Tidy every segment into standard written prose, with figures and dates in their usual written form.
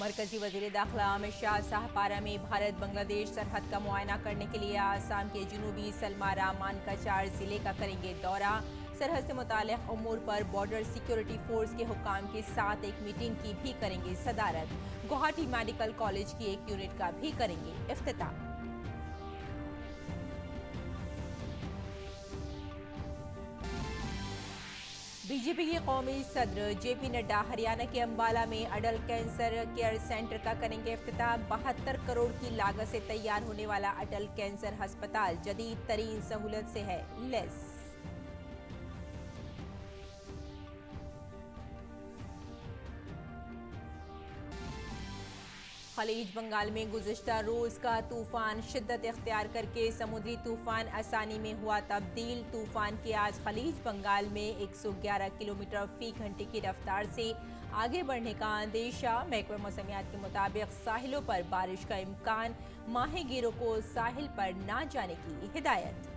मरकजी वजीर दाखिला अमित शाह शाहपारा में भारत बांग्लादेश सरहद का मुआयना करने के लिए आसाम के जुनूबी सलमारा मानकाचार जिले का करेंगे दौरा। सरहद से मुताल्लिक़ उमूर पर बॉर्डर सिक्योरिटी फोर्स के हुक्काम के साथ एक मीटिंग की भी करेंगे सदारत। गुवाहाटी मेडिकल कॉलेज की एक यूनिट का भी करेंगे इफ्तिताह। बीजेपी के कौमी सदर जेपी नड्डा हरियाणा के अंबाला में अटल कैंसर केयर सेंटर का करेंगे इफ्तिताह। 72 करोड़ की लागत से तैयार होने वाला अटल कैंसर अस्पताल जदीद तरीन सहूलत से है लैस। खलीज बंगाल में गुज़िश्ता रोज का तूफान शिद्दत इख्तियार करके समुद्री तूफान आसानी में हुआ तब्दील। तूफान के आज खलीज बंगाल में 111 किलोमीटर फी घंटे की रफ्तार से आगे बढ़ने का अंदेशा। महकमा मौसमियात के मुताबिक साहिलों पर बारिश का इम्कान, माहीगीरों को साहिल पर ना जाने की हिदायत।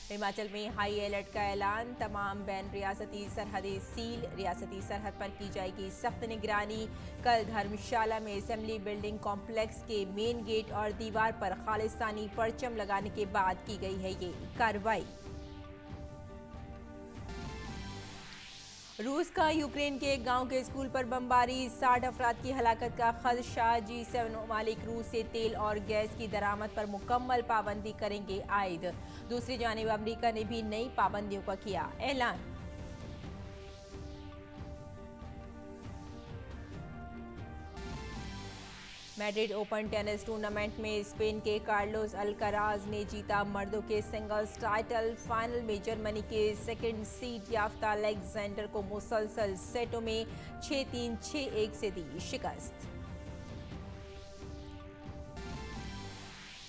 हिमाचल में हाई अलर्ट का ऐलान, तमाम बैन रियासती सरहदें सील। रियासती सरहद पर की जाएगी सख्त निगरानी। कल धर्मशाला में असेंबली बिल्डिंग कॉम्प्लेक्स के मेन गेट और दीवार पर खालिस्तानी परचम लगाने के बाद की गई है ये कार्रवाई। रूस का यूक्रेन के एक गांव के स्कूल पर बमबारी, 60 अफराद की हलाकत का खदशा। G7 ममालिक रूस से तेल और गैस की दरामद पर मुकम्मल पाबंदी करेंगे आयद। दूसरी जानिब अमेरिका ने भी नई पाबंदियों का किया ऐलान। मैड्रिड ओपन टेनिस टूर्नामेंट में स्पेन के कार्लोस अल्काराज ने जीता मर्दों के सिंगल्स टाइटल। फाइनल में जर्मनी के सेकंड सीड याफ्ता अलेक्जेंडर को मुसलसल सेटों में 6-3, 6-1 से दी शिकस्त।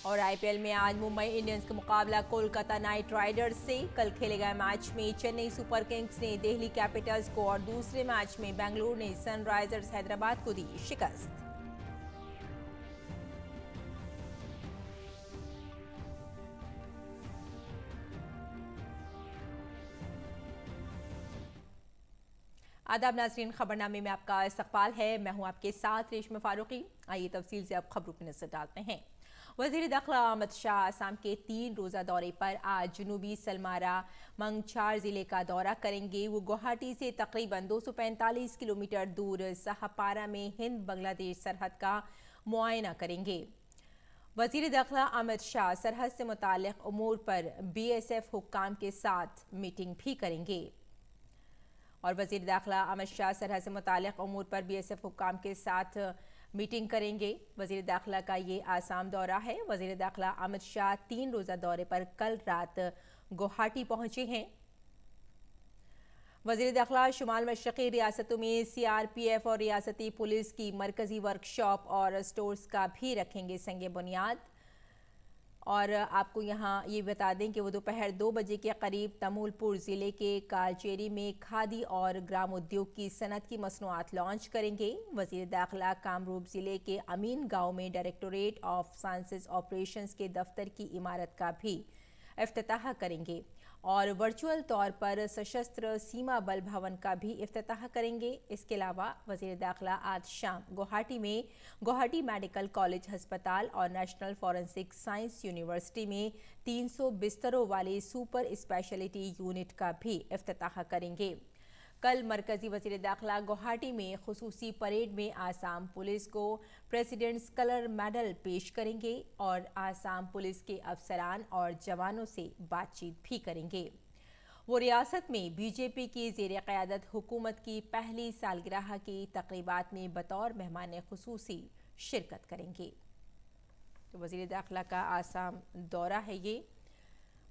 और आईपीएल में आज मुंबई इंडियंस का मुकाबला कोलकाता नाइट राइडर्स से। कल खेले गए मैच में चेन्नई सुपर किंग्स ने दिल्ली कैपिटल्स को और दूसरे मैच में बेंगलुरु ने सनराइजर्स हैदराबाद को दी शिकस्त। आदाब नाज़रीन, खबरनामे में आपका इस्तकबाल है। मैं हूं आपके साथ रेशमा फारूकी। आइए तफसील से अब खबरों की नजर डालते हैं। वज़ीर दाखिला अमित शाह आसाम के 3 रोज़ा दौरे पर आज जुनूबी सलमारा मंगछार जिले का दौरा करेंगे। वो गुवाहाटी से तकरीबन 245 किलोमीटर दूर शाहपारा में हिंद बांग्लादेश सरहद का मुआयना करेंगे। वज़ीर दाखिला अमित शाह सरहद से मुताल्लिक़ उमूर पर BSF हुक्काम के साथ मीटिंग भी करेंगे। और वज़ीर दाखिला अमित शाह सरहद से मुताल्लिक़ उमूर पर BSF हुक्काम के साथ मीटिंग करेंगे। वज़ीर दाखिला का ये आसाम दौरा है। वज़ीर दाखिला अमित शाह 3 रोज़ा दौरे पर कल रात गुवाहाटी पहुंचे हैं। वज़ीर दाखिला शुमाल मशरक़ी रियासतों में CRPF और रियासती पुलिस की मरकज़ी वर्कशॉप और स्टोर्स का भी रखेंगे संगे बुनियाद। और आपको यहाँ ये बता दें कि वो दोपहर 2 बजे के करीब तमूलपुर ज़िले के कालचेरी में खादी और ग्राम उद्योग की सनत की मसनूआत लॉन्च करेंगे। वज़ीर दाखिला कामरूप ज़िले के अमीन गांव में डायरेक्टोरेट ऑफ साइंसेस ऑपरेशंस के दफ्तर की इमारत का भी इफ्तिताह करेंगे और वर्चुअल तौर पर सशस्त्र सीमा बल भवन का भी इफ्तिताह करेंगे। इसके अलावा वज़ीर दाखिला आज शाम गुवाहाटी में गुवाहाटी मेडिकल कॉलेज अस्पताल और नेशनल फॉरेंसिक साइंस यूनिवर्सिटी में 300 बिस्तरों वाले सुपर स्पेशलिटी यूनिट का भी इफ्तिताह करेंगे। कल मरकजी वज़ीर दाखिला गुवाहाटी में खुसूसी परेड में आसाम पुलिस को प्रेसिडेंट्स कलर मेडल पेश करेंगे और आसाम पुलिस के अफसरान और जवानों से बातचीत भी करेंगे। वो रियासत में बीजेपी की ज़ेर क़यादत हुकूमत की पहली सालगिरह की तक़रीबात में बतौर मेहमान खुसूसी शिरकत करेंगे। तो वज़ीर दाखिला का आसाम दौरा है ये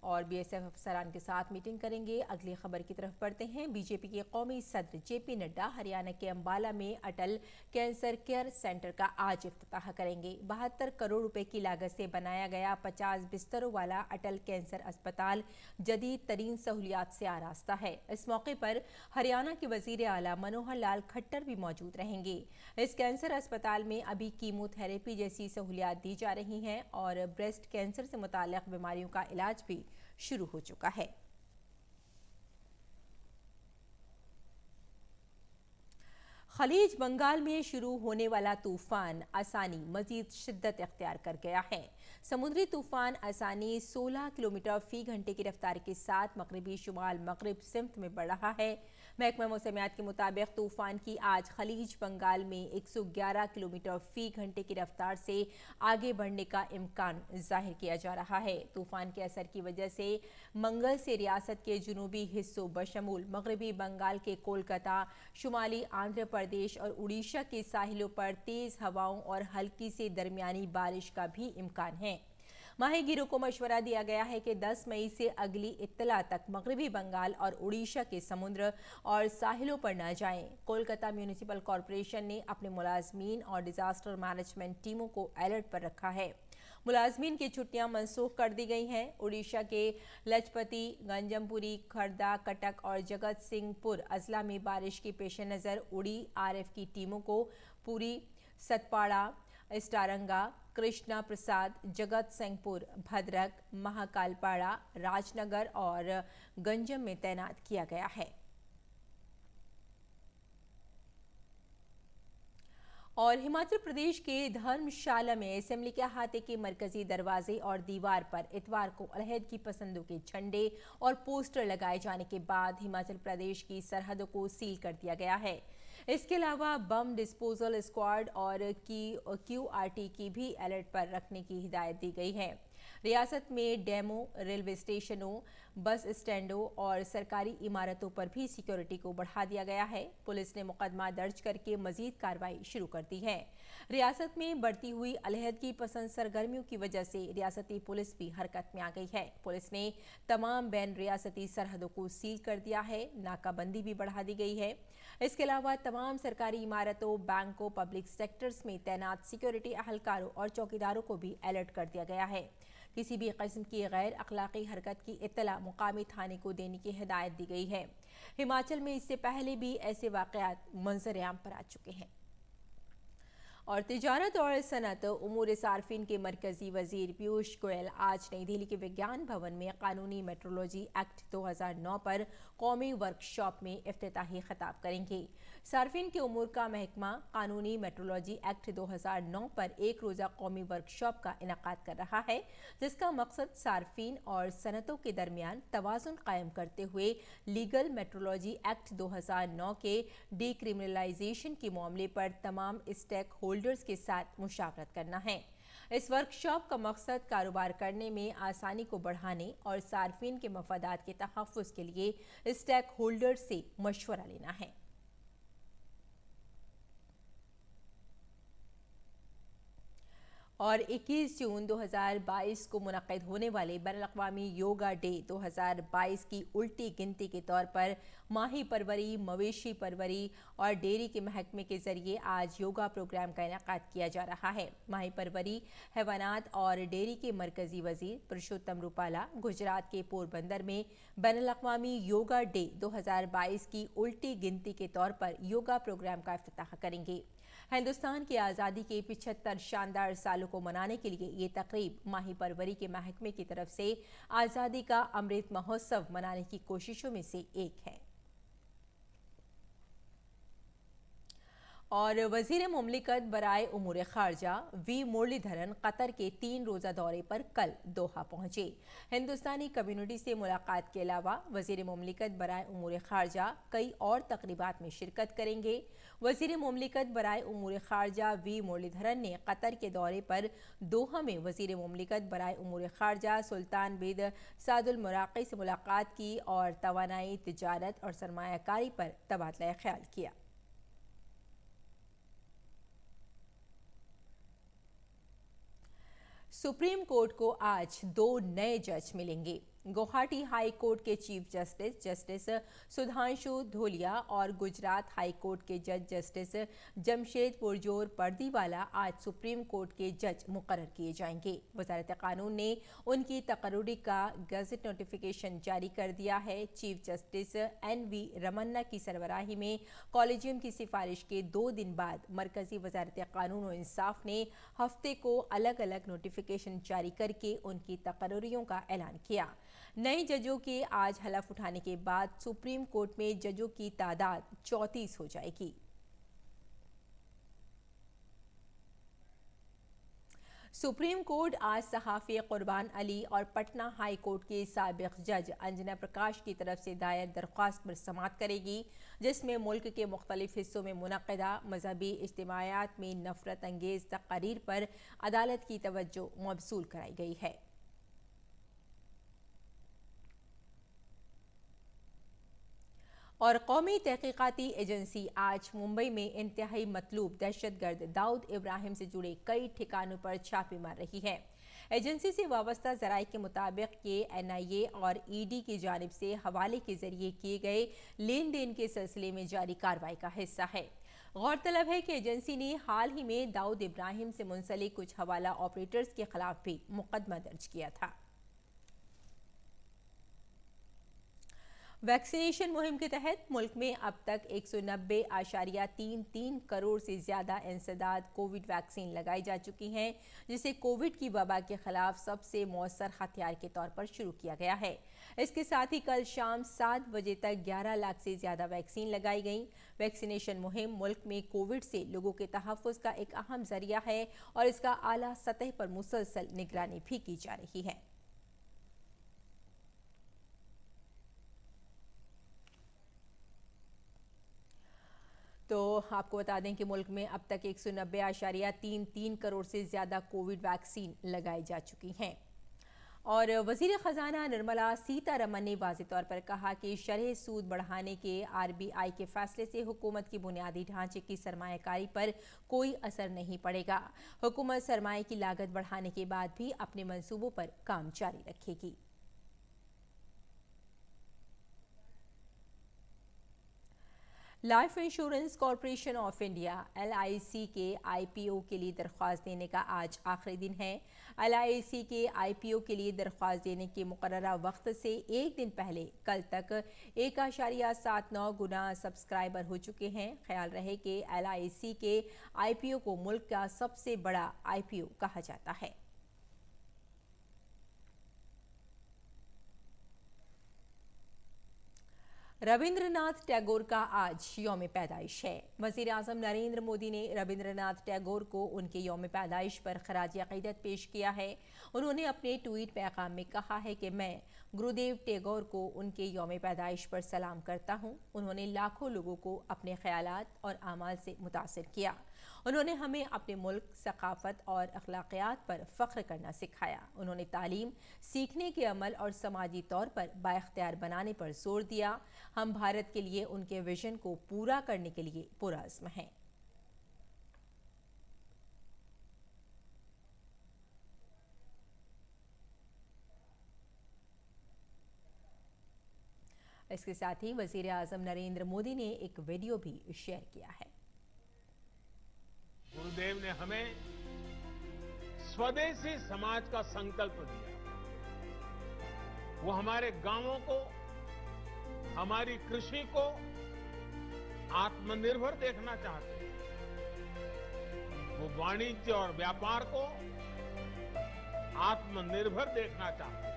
और BSF अफसरान के साथ मीटिंग करेंगे। अगली खबर की तरफ बढ़ते हैं। बीजेपी के कौमी सदर JP नड्डा हरियाणा के अंबाला में अटल कैंसर केयर सेंटर का आज इफ्तिताह करेंगे। 72 करोड़ रुपए की लागत से बनाया गया 50 बिस्तरों वाला अटल कैंसर अस्पताल जदीद तरीन सहूलियात से आरास्ता है। इस मौके पर हरियाणा के वजीर आला मनोहर लाल खट्टर भी मौजूद रहेंगे। इस कैंसर अस्पताल में अभी कीमोथेरेपी जैसी सहूलियात दी जा रही हैं और ब्रेस्ट कैंसर से मुताल्लिक बीमारियों का इलाज भी शुरू हो चुका है। खलीज बंगाल में शुरू होने वाला तूफान आसानी मजीद शिद्दत इख्तियार कर गया है। समुद्री तूफान आसानी 16 किलोमीटर फी घंटे की रफ्तार के साथ मगरबी शुमाल मगरब सिमत में बढ़ रहा है। महकमा मौसमियात के मुताबिक तूफान की आज खलीज बंगाल में 111 किलोमीटर फी घंटे की रफ्तार से आगे बढ़ने का इम्कान जाहिर किया जा रहा है। तूफान के असर की वजह से मंगल से रियासत के जुनूबी हिस्सों बशमूल मगरबी बंगाल के कोलकाता, शुमाली आंध्र प्रदेश और उड़ीसा के साहिलों पर तेज हवाओं और हल्की से दरमियानी बारिश का भी इम्कान है। माहीगीरों को मशवरा दिया गया है कि 10 मई से अगली इत्तला तक मगरबी बंगाल और उड़ीसा के समुद्र और साहिलों पर न जाएं। कोलकाता म्यूनिसिपल कॉरपोरेशन ने अपने मुलाजमीन और डिजास्टर मैनेजमेंट टीमों को अलर्ट पर रखा है। मुलाजमीन की छुट्टियां मनसूख कर दी गई हैं। उड़ीसा के लजपति, गंजमपुरी, खर्दा, कटक और जगत सिंहपुर अजला में बारिश के पेश नज़र उड़ी आरएफ की टीमों को पूरी, सतपाड़ा, स्टारंगा, कृष्णा प्रसाद, जगत सिंहपुर, भद्रक, महाकालपाड़ा, राजनगर और गंजम में तैनात किया गया है। और हिमाचल प्रदेश के धर्मशाला में असेंबली के अहाते के मरकजी दरवाजे और दीवार पर इतवार को अलहदगी पसंदों के झंडे और पोस्टर लगाए जाने के बाद हिमाचल प्रदेश की सरहदों को सील कर दिया गया है। इसके अलावा बम डिस्पोजल स्क्वाड और QRT की भी अलर्ट पर रखने की हिदायत दी गई है। रियासत में डेमो, रेलवे स्टेशनों, बस स्टैंडों और सरकारी इमारतों पर भी सिक्योरिटी को बढ़ा दिया गया है। पुलिस ने मुकदमा दर्ज करके मजीद कार्रवाई शुरू कर दी है। रियासत में बढ़ती हुई अलहदगी पसंद सरगर्मियों की वजह से रियासती पुलिस भी हरकत में आ गई है। पुलिस ने तमाम बैन रियासती सरहदों को सील कर दिया है। नाकाबंदी भी बढ़ा दी गई है। इसके अलावा तमाम सरकारी इमारतों, बैंकों, पब्लिक सेक्टर्स में तैनात सिक्योरिटी अहलकारों और चौकीदारों को भी अलर्ट कर दिया गया है। किसी भी किस्म की गैर अखलाकी हरकत की इत्तला मुकामी थाने को देने की हिदायत दी गई है। हिमाचल में इससे पहले भी ऐसे वाक़यात मंजर-ए-आम पर आ चुके हैं। और तिजारत और सनत उमूर सार्फिन के मरकजी वजीर पीयूष गोयल आज नई दिल्ली के विज्ञान भवन में कानूनी मेट्रोलॉजी एक्ट 2009 पर कौमी वर्कशॉप में इफ्तिताही खिताब करेंगे। सार्फिन के उमूर का महकमा कानूनी मेट्रोलॉजी एक्ट 2009 पर एक रोज़ा कौमी वर्कशॉप का इनेकाद कर रहा है, जिसका मकसद सार्फिन और सनतों के दरमियान तवाज़ुन कायम करते हुए लीगल मेट्रोलॉजी एक्ट 2009 के डीक्रिमिनलाइजेशन के मामले पर तमाम स्टेक होल्डर्स के साथ मुशावरत करना है। इस वर्कशॉप का मकसद कारोबार करने में आसानी को बढ़ाने और सार्फिन के मफादात के तहफ़्फ़ुज़ के लिए स्टेक होल्डर्स से मशवरा लेना है। और 21 जून 2022 को मुनक़्क़िद होने वाले बैनुल-अक़वामी योगा डे 2022 की उल्टी गिनती के तौर पर माही परवरी, मवेशी परवरी और डेयरी के महकमे के जरिए आज योगा प्रोग्राम का इनेकाद किया जा रहा है। माही परवरी, हैवानात और डेयरी के मरकजी वजीर पुरुषोत्तम रूपाला गुजरात के पोरबंदर में बैनुल-अक़वामी योगा डे 2022 की उल्टी गिनती के तौर पर योगा प्रोग्राम का इफ्तिताह करेंगे। हिंदुस्तान की आज़ादी के 75 शानदार सालों को मनाने के लिए ये तकरीब माही परवरी के महकमे की तरफ से आज़ादी का अमृत महोत्सव मनाने की कोशिशों में से एक है। और वजीर मुमलिकत बराए उमूर खारजा वी मुरलीधरन कतर के 3 रोज़ा दौरे पर कल दोहा पहुंचे। हिंदुस्तानी कम्युनिटी से मुलाकात के अलावा वजीर मुमलिकत बराए उमूर खारजा कई और तकरीबात में शिरकत करेंगे। वजीर मुमलिकत बराए उमूर खारजा वी मुरलीधरन ने कतर के दौरे पर दोहा में वजीर मुमलिकत बराए उमूर खारजा सुल्तान बिन सादुल मुराक़ी से मुलाकात की और तवानाई, तिजारत और सरमायाकारी पर तबादला ख्याल किया। सुप्रीम कोर्ट को आज 2 नए जज मिलेंगे। गुवाहाटी हाई कोर्ट के chief justice justice Sudhanshu Dholiya और गुजरात हाई कोर्ट के जज जस्टिस जमशेद पुरजोर पर्दीवाला आज सुप्रीम कोर्ट के जज मुकर्रर किए जाएंगे। वजारत कानून ने उनकी तकर्रुरी का गजट नोटिफिकेशन जारी कर दिया है। चीफ जस्टिस NV रमन्ना की सरबराही में कॉलेजियम की सिफारिश के 2 दिन बाद मरकजी वजारत कानून और इंसाफ ने हफ्ते को अलग अलग नोटिफिकेशन जारी करके उनकी तकर्रुरियों का ऐलान किया। नए जजों के आज हलफ उठाने के बाद सुप्रीम कोर्ट में जजों की तादाद 34 हो जाएगी। सुप्रीम कोर्ट आज सहाफ़ी कुर्बान अली और पटना हाई कोर्ट के साबिक जज अंजना प्रकाश की तरफ से दायर दरख्वास्त पर समाअत करेगी, जिसमें मुल्क के मुख्तलिफ हिस्सों में मुनक़दा मजहबी इज्तिमायात में नफरत अंगेज़ तक़रीर पर अदालत की तवज्जो मबसूल कराई गई है। और कौमी तहकीकाती एजेंसी आज मुंबई में इंतहाई मतलूब दहशतगर्द दाऊद इब्राहिम से जुड़े कई ठिकानों पर छापे मार रही है। एजेंसी से वाबस्ता ज़राए के मुताबिक ये NIA और ED की जानिब से हवाले के जरिए किए गए लेन देन के सिलसिले में जारी कार्रवाई का हिस्सा है। गौरतलब है कि एजेंसी ने हाल ही में दाऊद इब्राहिम से मुंसलिक कुछ हवाला ऑपरेटर्स के खिलाफ भी मुकदमा दर्ज किया था। वैक्सीनेशन मुहिम के तहत मुल्क में अब तक 190.33 करोड़ से ज़्यादा इंसदाद कोविड वैक्सीन लगाई जा चुकी हैं, जिसे कोविड की वबा के खिलाफ सबसे मौसर हथियार के तौर पर शुरू किया गया है। इसके साथ ही कल शाम 7 बजे तक 11 लाख से ज़्यादा वैक्सीन लगाई गई। वैक्सीनेशन मुहिम मुल्क में कोविड से लोगों के तहफ़्फ़ुज़ का एक अहम ज़रिया है और इसका आला सतह पर मुसलसल निगरानी भी की जा रही है। तो आपको बता दें कि मुल्क में अब तक 190.33 करोड़ से ज़्यादा कोविड वैक्सीन लगाई जा चुकी हैं। और वज़ीर ख़जाना निर्मला सीतारमन ने वाज़ेह तौर पर कहा कि शरह सूद बढ़ाने के RBI के फैसले से हुकूमत की बुनियादी ढांचे की सरमायाकारी पर कोई असर नहीं पड़ेगा। हुकूमत सरमाए की लागत बढ़ाने के बाद भी अपने मंसूबों पर काम जारी रखेगी। Life insurance corporation of India LIC के IPO के लिए दरख्वास्त देने का आज आखिरी दिन है। LIC के IPO के लिए दरख्वास्त देने के मुकर्ररा वक्त से एक दिन पहले कल तक 1.79 गुना सब्सक्राइबर हो चुके हैं। ख्याल रहे कि LIC के IPO को मुल्क का सबसे बड़ा IPO कहा जाता है। रविंद्रनाथ टैगोर का आज यौम पैदाइश है। वज़ीर आज़म नरेंद्र मोदी ने रविंद्रनाथ टैगोर को उनके यौम पैदाइश पर खराज अक़ीदत पेश किया है। उन्होंने अपने ट्वीट पैगाम में कहा है कि मैं गुरुदेव टैगोर को उनके यौम पैदाइश पर सलाम करता हूँ। उन्होंने लाखों लोगों को अपने ख़यालात और आमाल से मुतासिर किया। उन्होंने हमें अपने मुल्क, सकाफ़त और अखलाक़ियात पर फ़ख्र करना सिखाया। उन्होंने तालीम, सीखने के अमल और समाजी तौर पर बाइख्तियार बनाने पर जोर दिया। हम भारत के लिए उनके विजन को पूरा करने के लिए पुरअज़्म हैं। इसके साथ ही वज़ीर आज़म नरेंद्र मोदी ने एक वीडियो भी शेयर किया है। गुरुदेव ने हमें स्वदेशी समाज का संकल्प दिया। वो हमारे गांवों को, हमारी कृषि को आत्मनिर्भर देखना चाहते हैं। वो वाणिज्य और व्यापार को आत्मनिर्भर देखना चाहते हैं।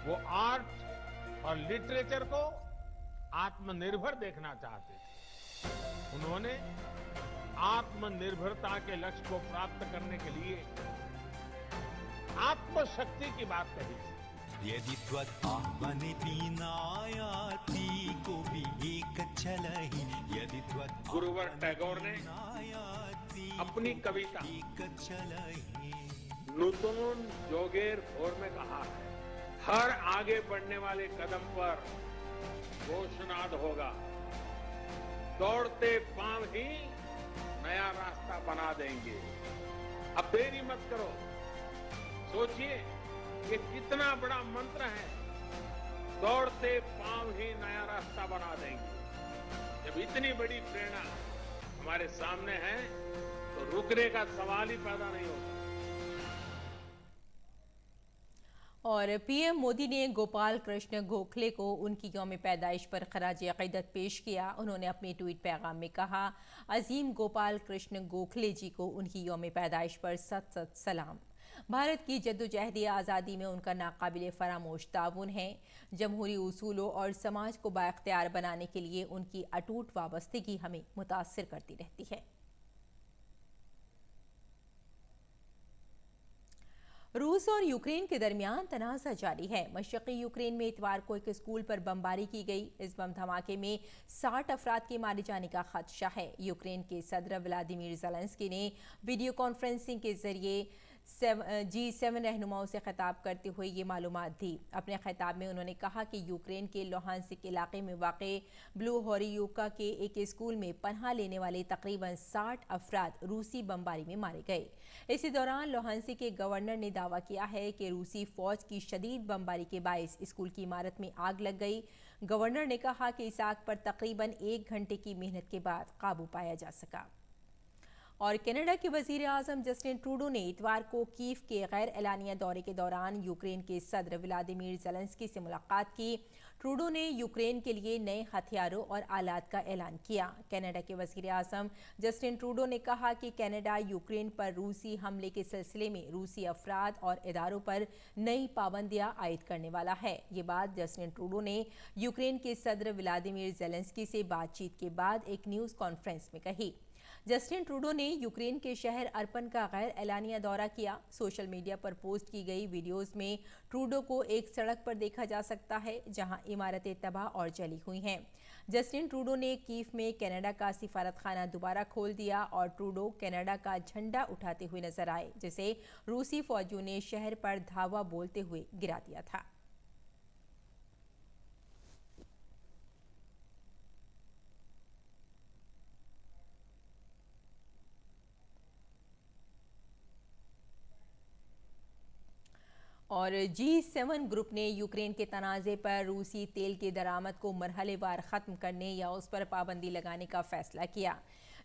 वो आर्ट और लिटरेचर को आत्मनिर्भर देखना चाहते थे। उन्होंने आत्मनिर्भरता के लक्ष्य को प्राप्त करने के लिए आत्मशक्ति की बात कही थी। यदि त्वत्आत्मनिति नायाति कोऽपि एकच्छलहि यदि गुरुवर टैगोर ने अपनी कविता नूतन जोगेर भोर में कहा है, हर आगे बढ़ने वाले कदम पर घोषणाद होगा, दौड़ते पांव ही नया रास्ता बना देंगे। अब देरी मत करो, सोचिए ये कितना बड़ा मंत्र है, दौड़ते पांव ही नया रास्ता बना देंगे। जब इतनी बड़ी प्रेरणा हमारे सामने है तो रुकने का सवाल ही पैदा नहीं होता। और PM मोदी ने गोपाल कृष्ण गोखले को उनकी यौम पैदाइश पर खराज अक़ीदत पेश किया। उन्होंने अपने ट्वीट पैगाम में कहा, अजीम गोपाल कृष्ण गोखले जी को उनकी यौम पैदाइश पर सत सत सलाम। भारत की जद्दोजहद आज़ादी में उनका नाकाबिल फरामोश ताउन है। जमहूरी उसूलों और समाज को बाइख्तियार बनाने के लिए उनकी अटूट वाबस्तगी हमें मुतासिर करती रहती है। रूस और यूक्रेन के दरमियान तनाज़ा जारी है। मशरक़ी यूक्रेन में इतवार को एक स्कूल पर बमबारी की गई। इस बम धमाके में 60 अफराद के मारे जाने का खदशा है। यूक्रेन के सदर व्लादिमीर ज़ेलेंस्की ने वीडियो कॉन्फ्रेंसिंग के जरिए G7 रहनुमाओं से खिताब करते हुए ये मालूमात दी। अपने खिताब में उन्होंने कहा कि यूक्रेन के लोहांसिक इलाके में वाक़े ब्लू होरियोका के एक स्कूल में पनाह लेने वाले तकरीबन 60 अफराद रूसी बमबारी में मारे गए। इसी दौरान लोहांसिक के गवर्नर ने दावा किया है कि रूसी फौज की शदीद बमबारी के बायस स्कूल की इमारत में आग लग गई। गवर्नर ने कहा कि इस आग पर तकरीबन 1 घंटे की मेहनत के बाद काबू पाया जा सका। और कनाडा के वजीर आजम जस्टिन ट्रूडो ने इतवार को कीव के गैर एलानिया दौरे के दौरान यूक्रेन के सदर व्लादिमीर ज़ेलेंस्की से मुलाकात की। ट्रूडो ने यूक्रेन के लिए नए हथियारों और आलात का ऐलान किया। कनाडा के वजीर आजम जस्टिन ट्रूडो ने कहा कि कनाडा यूक्रेन पर रूसी हमले के सिलसिले में रूसी अफराद और इदारों पर नई पाबंदियां आयद करने वाला है। ये बात जस्टिन ट्रूडो ने यूक्रेन के सदर व्लादिमीर ज़ेलेंस्की से बातचीत के बाद एक न्यूज़ कॉन्फ्रेंस में कही। जस्टिन ट्रूडो ने यूक्रेन के शहर अर्पन का गैर एलानिया दौरा किया। सोशल मीडिया पर पोस्ट की गई वीडियोस में ट्रूडो को एक सड़क पर देखा जा सकता है जहां इमारतें तबाह और जली हुई हैं। जस्टिन ट्रूडो ने कीव में कनाडा का सिफारतखाना दोबारा खोल दिया और ट्रूडो कनाडा का झंडा उठाते हुए नजर आए, जिसे रूसी फौजियों ने शहर पर धावा बोलते हुए गिरा दिया था। और G7 ग्रुप ने यूक्रेन के तनाज़े पर रूसी तेल की दरामद को मरहलेवार ख़त्म करने या उस पर पाबंदी लगाने का फैसला किया।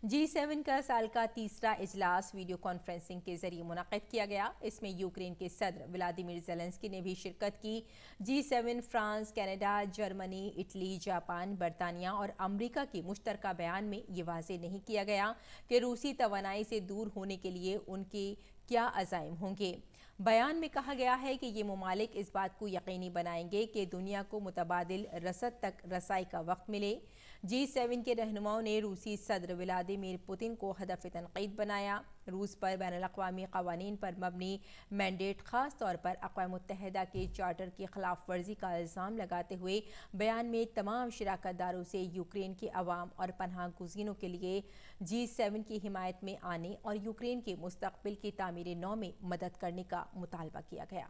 G7 का साल का तीसरा इजलास वीडियो कॉन्फ्रेंसिंग के जरिए मुनक़िद किया गया। इसमें यूक्रेन के सदर व्लादिमीर ज़ेलेंस्की ने भी शिरकत की। G7 France, Canada, Germany, Italy, Japan, बरतानिया और अमरीका के मुश्तरका बयान में ये वाज़ेह नहीं किया गया कि रूसी तवानाई से दूर होने के लिए उनके क्या अज़ाइम होंगे। बयान में कहा गया है कि ये ममालिक इस बात को यकीनी बनाएंगे कि दुनिया को मुतबादिल रसद तक रसाई का वक्त मिले। G7 के रहनुमाओं ने रूसी सदर व्लादिमीर पुतिन को हदफ तनकीद बनाया। रूस पर बैनुल-अक़वामी क़वानीन पर मबनी मैंडेट ख़ास तौर पर अक़वाम मुत्तहिदा के चार्टर की खिलाफ वर्जी का इल्ज़ाम लगाते हुए बयान में तमाम शिराकतदारों से यूक्रेन के अवाम और पनाह गुज़ीनों के लिए G7 की हिमायत में आने और यूक्रेन के मुस्तक़बिल की तामीर नौ में मदद करने का मुतालबा किया गया।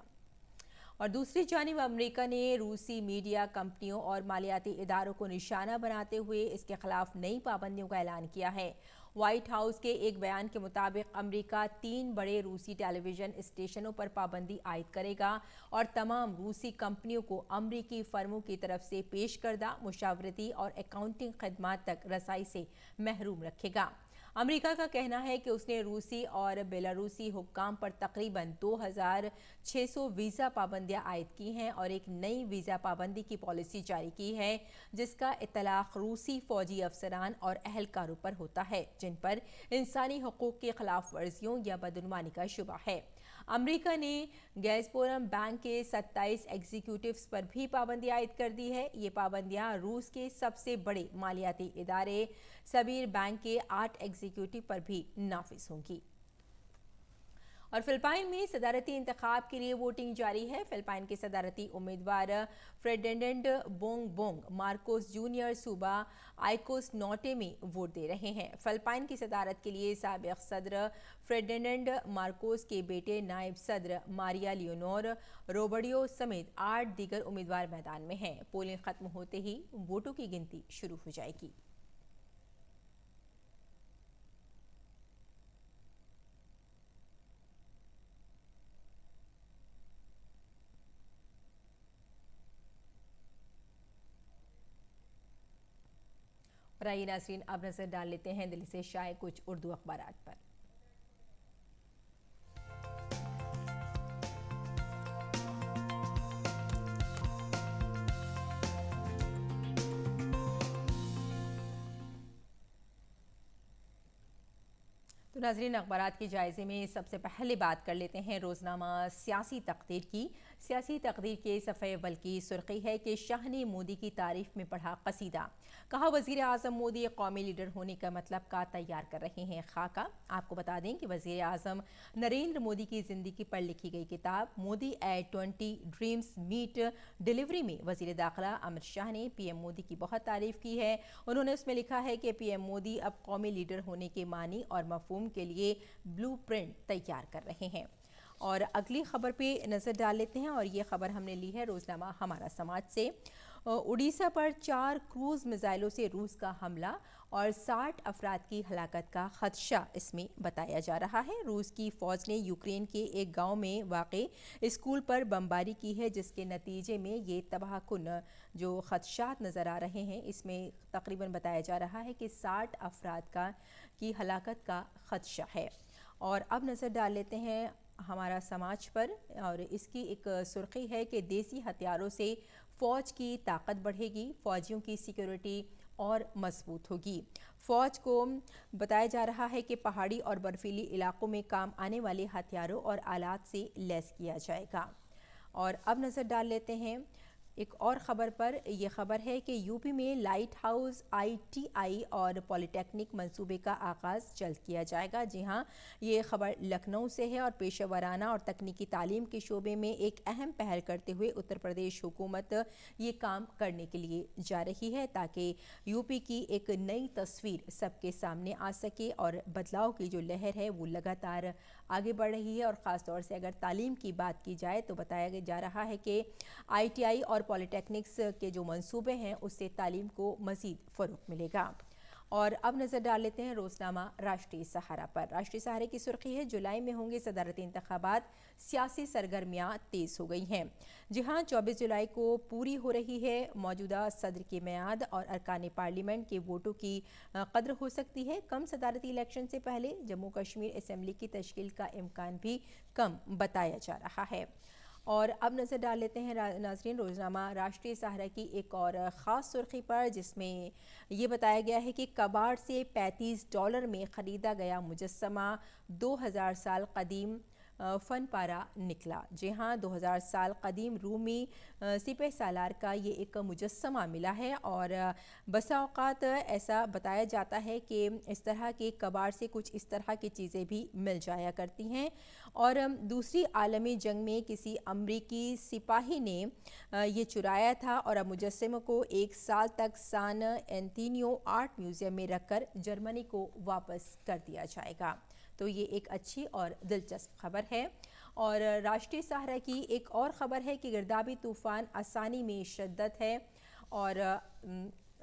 और दूसरी जानिब अमेरिका ने रूसी मीडिया कंपनियों और मालियाती इदारों को निशाना बनाते हुए इसके खिलाफ नई पाबंदियों का ऐलान किया है। व्हाइट हाउस के एक बयान के मुताबिक अमेरिका 3 बड़े रूसी टेलीविज़न स्टेशनों पर पाबंदी आयद करेगा और तमाम रूसी कंपनियों को अमेरिकी फर्मों की तरफ से पेश करदा मुशावरती और अकाउंटिंग खदमात तक रसाई से महरूम रखेगा। अमेरिका का कहना है कि उसने रूसी और बेलारूसी हुक्काम पर तकरीबन 2600 वीज़ा पाबंदियां आयद की हैं और एक नई वीज़ा पाबंदी की पॉलिसी जारी की है, जिसका इतलाक़ रूसी फ़ौजी अफसरान और अहलकारों पर होता है जिन पर इंसानी हकूक़ की खिलाफ वर्जियों या बदनुमानी का शुबा है। अमेरिका ने गैज़प्रोम बैंक के 27 एग्जीक्यूटिव्स पर भी पाबंदी आयद कर दी है। ये पाबंदियां रूस के सबसे बड़े मालियाती इदारे सबीर बैंक के 8 एग्जीक्यूटिव पर भी नाफिज होंगी। और फिलिपाइन में सदारती इंतखाब के लिए वोटिंग जारी है। फिलिपाइन के सदारती उम्मीदवार फेर्डिनेंड बोंगबोंग मार्कोस जूनियर सूबा आइकोस नॉर्टे में वोट दे रहे हैं। फिलिपाइन की सदारत के लिए साबिक सदर फेर्डिनेंड मार्कोस के बेटे नायब सदर मारिया लियोनोर रोबर्डियो समेत 8 दीगर उम्मीदवार मैदान में हैं। पोलिंग खत्म होते ही वोटों की गिनती शुरू हो जाएगी। और आइए नाज़रीन अब नजर डाल लेते हैं दिल्ली से शाये कुछ उर्दू अखबारात पर। तो नाज़रीन, अखबारात के जायजे में सबसे पहले बात कर लेते हैं रोज़नामा सियासी तकदीर की। सियासी तकदीर के सफ़े अव्वल की सुर्खी है कि शाह ने मोदी की तारीफ में पढ़ा कसीदा। कहा, वज़ीर आज़म मोदी कौमी लीडर होने का मतलब का तैयार कर रहे हैं खाका। आपको बता दें कि वज़ीर आज़म नरेंद्र मोदी की ज़िंदगी पर लिखी गई किताब Modi at 20 dreams meet delivery में वज़ीर दाखिला अमित शाह ने पीएम मोदी की बहुत तारीफ की है। उन्होंने उसमें लिखा है कि पीएम मोदी अब कौमी लीडर होने के मानी और मफहूम के लिए ब्लूप्रिंट तैयार कर रहे हैं। और अगली खबर पे नज़र डाल लेते हैं और ये खबर हमने ली है रोज़नामा हमारा समाज से। उड़ीसा पर 4 क्रूज मिसाइलों से रूस का हमला और 60 अफराद की हलाकत का खदशा इसमें बताया जा रहा है। रूस की फ़ौज ने यूक्रेन के एक गांव में वाक़े स्कूल पर बमबारी की है, जिसके नतीजे में ये तबाहकुन जो खदशात नज़र आ रहे हैं, इसमें तकरीबन बताया जा रहा है कि 60 अफराद की हलाकत का खदशा है। और अब नज़र डाल लेते हैं हमारा समाज पर और इसकी एक सुर्खी है कि देसी हथियारों से फ़ौज की ताकत बढ़ेगी, फ़ौजियों की सिक्योरिटी और मजबूत होगी। फ़ौज को बताया जा रहा है कि पहाड़ी और बर्फीली इलाकों में काम आने वाले हथियारों और आलात से लैस किया जाएगा। और अब नज़र डाल लेते हैं एक और ख़बर पर। यह ख़बर है कि यूपी में लाइट हाउस ITI और पॉलिटेक्निक मंसूबे का आगाज़ जल्द किया जाएगा। जी हाँ, ये ख़बर लखनऊ से है और पेशेवराना और तकनीकी तालीम के शोबे में एक अहम पहल करते हुए उत्तर प्रदेश हुकूमत ये काम करने के लिए जा रही है, ताकि यूपी की एक नई तस्वीर सबके सामने आ सके और बदलाव की जो लहर है वो लगातार आगे बढ़ रही है। और ख़ास तौर से अगर तालीम की बात की जाए तो बताया जा रहा है कि ITI और पॉलिटेक्निक्स के जो मंसूबे हैं उससे तालीम को मज़ीद फ़रोग़ मिलेगा। और अब नज़र डाल लेते हैं रोज़नामा राष्ट्रीय सहारा पर। राष्ट्रीय सहारे की सुर्खी है, जुलाई में होंगे सदारती इंतखाबात, सियासी सरगर्मियाँ तेज़ हो गई हैं। जी हाँ, 24 जुलाई को पूरी हो रही है मौजूदा सदर की मियाद और अरकान पार्लियामेंट के वोटों की कद्र हो सकती है कम। सदारती इलेक्शन से पहले जम्मू कश्मीर असम्बली की तश्कील का इम्कान भी कम बताया जा रहा है। और अब नज़र डाल लेते हैं नाज़रीन रोज़नामा राष्ट्रीय सहारा की एक और ख़ास सुर्खी पर, जिसमें ये बताया गया है कि कबाड़ से $35 में ख़रीदा गया मुजस्समा 2000 साल कदीम फ़न पारा निकला। जी हाँ, 2000 साल कदीम रूमी सिपह सालार का ये एक मुजस्समा मिला है। और बसा औक़ात ऐसा बताया जाता है कि इस तरह के कबाड़ से कुछ इस तरह की चीज़ें भी मिल जाया करती हैं। और दूसरी आलमी जंग में किसी अमरीकी सिपाही ने ये चुराया था और अब मुजस्समे को 1 साल तक सान एंटोनियो आर्ट म्यूज़ियम में रखकर जर्मनी को वापस कर दिया जाएगा। तो ये एक अच्छी और दिलचस्प खबर है। और राष्ट्रीय सहारा की एक और ख़बर है कि गिरदाबी तूफ़ान आसानी में शिद्दत है। और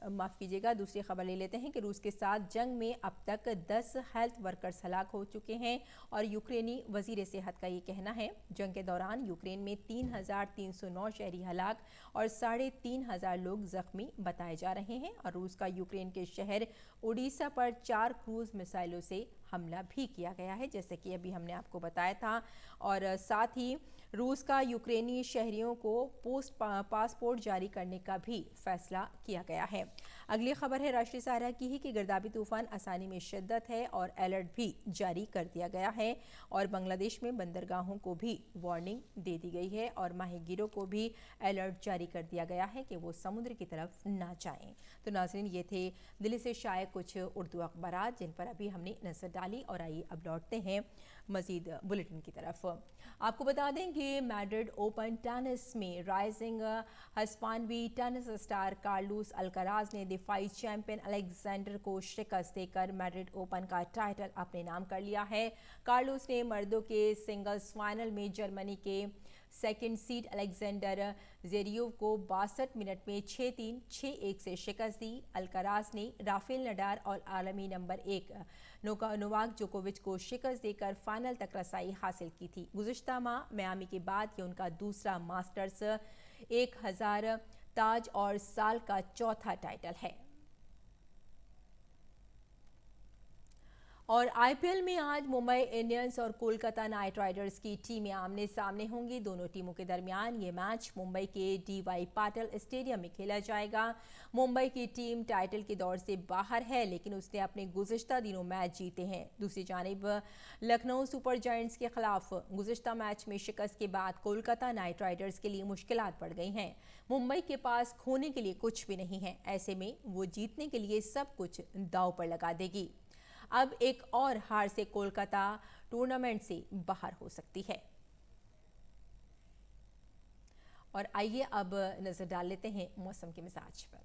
माफ़ कीजिएगा, दूसरी खबर ले लेते हैं कि रूस के साथ जंग में अब तक 10 हेल्थ वर्कर्स हलाक हो चुके हैं। और यूक्रेनी वज़ीर सेहत का ये कहना है, जंग के दौरान यूक्रेन में 3309 शहरी हलाक और 3500 लोग ज़ख्मी बताए जा रहे हैं। और रूस का यूक्रेन के शहर उड़ीसा पर 4 क्रूज़ मिसाइलों से हमला भी किया गया है, जैसे कि अभी हमने आपको बताया था। और साथ ही रूस का यूक्रेनी शहरियों को पासपोर्ट जारी करने का भी फैसला किया गया है। अगली खबर है राष्ट्रीय सहारा की ही कि गिरदाबी तूफ़ान आसानी में शिद्दत है और अलर्ट भी जारी कर दिया गया है। और बांग्लादेश में बंदरगाहों को भी वार्निंग दे दी गई है और माहीगीरों को भी अलर्ट जारी कर दिया गया है कि वो समुद्र की तरफ ना जाएं। तो नाज़रीन, ये थे दिल्ली से शाये कुछ उर्दू अखबारात जिन पर अभी हमने नज़र डाली। और आइए अब लौटते हैं मज़ीद बुलेटिन की तरफ। आपको बता दें कि मैड्रिड ओपन टेनिस में राइजिंग हिस्पानवी टेनिस स्टार कार्लोस अल्काराज ने दिफाई चैंपियन अलेक्जेंडर को शिकस्त देकर मैड्रिड ओपन का टाइटल अपने नाम कर लिया है। कार्लोस ने मर्दों के सिंगल्स फाइनल में जर्मनी के सेकंड सीड अलेक्जेंडर ज़वेरेव को 62 मिनट में 6-3, 6-1 से शिकस्त दी। अल्काराज ने राफेल नडाल और आलमी नंबर 1 नोवाक जोकोविच को शिकस्त देकर फाइनल तक रसाई हासिल की थी। गुज़िश्ता माह मियामी के बाद ये उनका दूसरा मास्टर्स 1000 ताज और साल का चौथा टाइटल है। और आईपीएल में आज मुंबई इंडियंस और कोलकाता नाइट राइडर्स की टीमें आमने सामने होंगी। दोनों टीमों के दरमियान ये मैच मुंबई के डीवाई पाटिल स्टेडियम में खेला जाएगा। मुंबई की टीम टाइटल के दौर से बाहर है, लेकिन उसने अपने गुज़िश्ता दिनों मैच जीते हैं। दूसरी जानिब लखनऊ सुपर जायंट्स के खिलाफ गुज़िश्ता मैच में शिकस्त के बाद कोलकाता नाइट राइडर्स के लिए मुश्किलात बढ़ गई हैं। मुंबई के पास खोने के लिए कुछ भी नहीं है, ऐसे में वो जीतने के लिए सब कुछ दांव पर लगा देगी। अब एक और हार से कोलकाता टूर्नामेंट से बाहर हो सकती है। और आइए अब नजर डाल लेते हैं मौसम के मिजाज पर।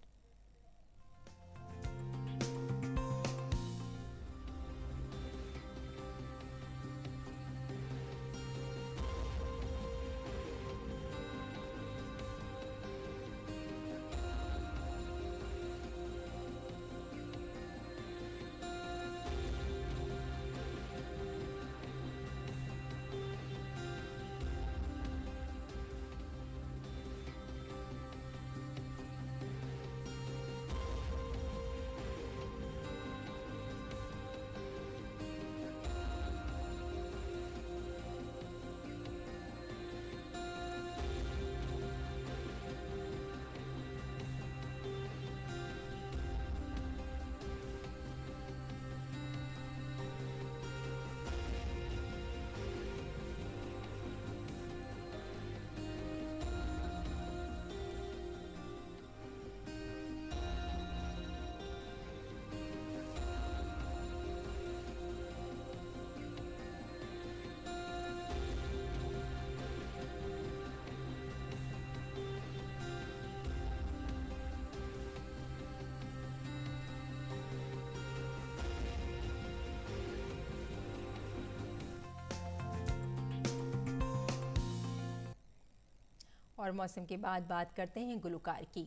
और मौसम के बाद बात करते हैं गुलकार की।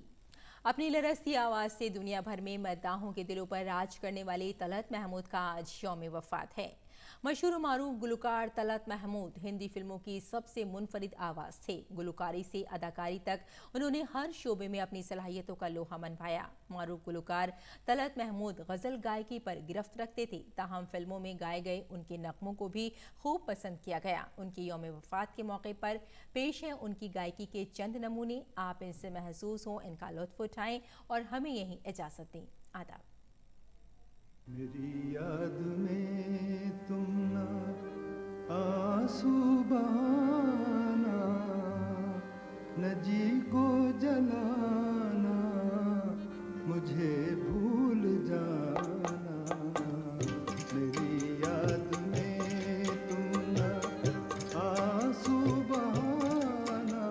अपनी लरसती आवाज़ से दुनिया भर में मद्दाहों के दिलों पर राज करने वाले तलत महमूद का आज यौम वफ़ात है। मशहूर मारूफ गुलकार तलत महमूद हिंदी फिल्मों की सबसे मुनफरिद आवाज़ थे। गुलकारी से अदाकारी तक उन्होंने हर शोबे में अपनी सलाहियतों का लोहा मनवाया। मारूफ गुलकार तलत महमूद गज़ल गायकी पर गिरफ्त रखते थे, ताहम फिल्मों में गाए गए उनके नगमों को भी खूब पसंद किया गया। उनकी यौम वफ़ात के मौके पर पेश है उनकी गायकी के चंद नमूने। आप इनसे महसूस हों, इनका लुत्फ़ उठाएं और हमें यहीं इजाज़त दें। आदाब। मेरी याद में तुम ना आंसू बहाना, न जी को जलाना, मुझे भूल जाना। मेरी याद में तुम ना आंसू बहाना,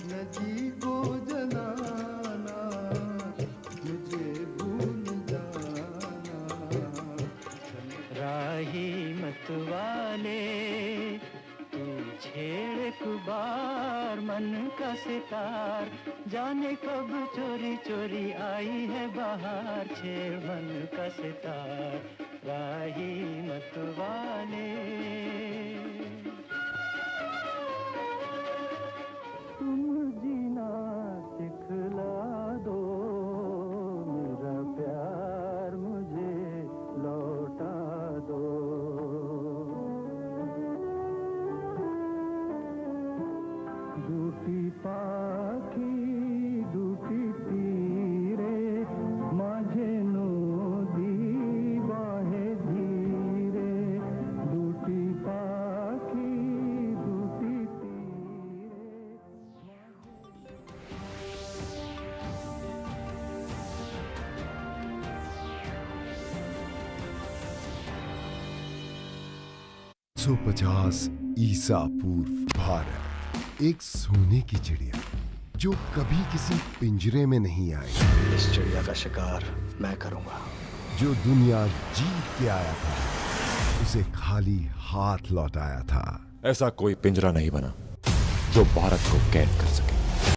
न जी को जलाना, मुझे भूल राही मत वाले तू छेड़ कुबार मन का सितार, जाने कब चोरी चोरी आई है बाहर, छेड़ मन का सितार राही मत वाले। तुम जीना सिखला दो, मेरा प्यार मुझे लौटा दो। दूटी पाखी दूटी तीरे, माझे नदी बाहे धीरे। दूटी पाखी दूटी तीरे। सौ 50 ईसा पूर्व भारत, एक सोने की चिड़िया जो कभी किसी पिंजरे में नहीं आई। इस चिड़िया का शिकार मैं करूंगा। जो दुनिया जीत के आया था, उसे खाली हाथ लौटाया था। ऐसा कोई पिंजरा नहीं बना जो भारत को कैद कर सके।